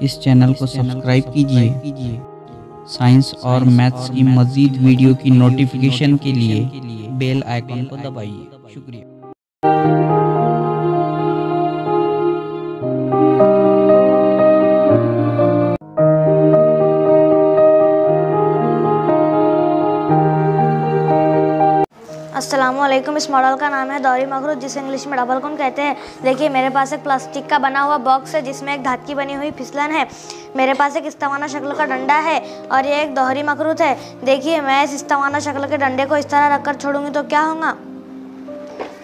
इस चैनल को सब्सक्राइब कीजिए। साइंस और मैथ्स की मज़ीद वीडियो की नोटिफिकेशन के लिए बेल आइकन को दबाइए। शुक्रिया। अस्सलामुअलैकुम। इस मॉडल का नाम है दोहरी मखरूज, जिसे इंग्लिश में डबल कोन कहते हैं। देखिए मेरे पास एक प्लास्टिक का बना हुआ बॉक्स है जिसमें एक धात की बनी हुई फिसलन है। मेरे पास एक इस्तावाना शक्ल का डंडा है और ये एक दोहरी मखरूज है। देखिए मैं इस इस्तावाना शक्ल के डंडे को इस तरह रखकर छोड़ूंगी तो क्या होगा।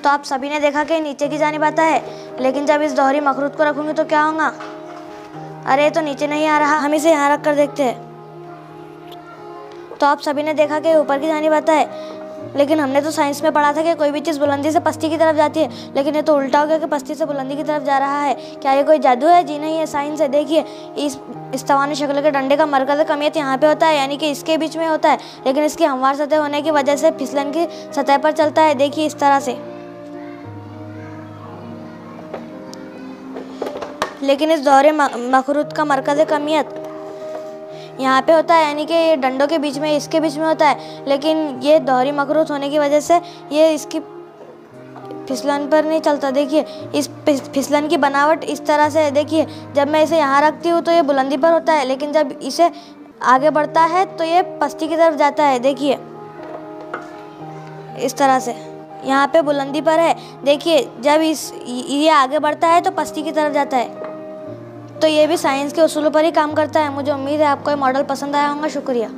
तो आप सभी ने देखा कि नीचे की जानिब आता है, लेकिन जब इस दोहरी मखरूज को रखूंगी तो क्या होगा। अरे तो नीचे नहीं आ रहा, हम इसे यहाँ रख कर देखते हैं। तो आप सभी ने देखा कि ऊपर की जानिब आता है, लेकिन हमने तो साइंस में पढ़ा था कि कोई भी चीज़ बुलंदी से पस्ती की तरफ जाती है, लेकिन ये तो उल्टा हो गया कि पस्ती से बुलंदी की तरफ जा रहा है। क्या ये कोई जादू है? जी नहीं, ये साइंस है। देखिए इस इस्तावानी शक्ल के डंडे का मरकज़ कमियत यहाँ पे होता है, यानी कि इसके बीच में होता है, लेकिन इसकी हमवार सतह होने की वजह से फिसलन की सतह पर चलता है। देखिए इस तरह से। लेकिन इस दोहरे मखरूज का मरकज़ कमियत यहाँ पे होता है, यानी कि ये डंडों के बीच में, इसके बीच में होता है, लेकिन ये दोहरी मखरूज होने की वजह से ये इसकी फिसलन पर नहीं चलता। देखिए इस फिसलन की बनावट इस तरह से है। देखिए जब मैं इसे यहाँ रखती हूँ तो ये बुलंदी पर होता है, लेकिन जब इसे आगे बढ़ता है तो ये पस्ती की तरफ जाता है। देखिए इस तरह से यहाँ पे बुलंदी पर है। देखिए जब ये आगे बढ़ता है तो पस्ती की तरफ जाता है। तो ये भी साइंस के उसूलों पर ही काम करता है। मुझे उम्मीद है आपको ये मॉडल पसंद आया होगा। शुक्रिया।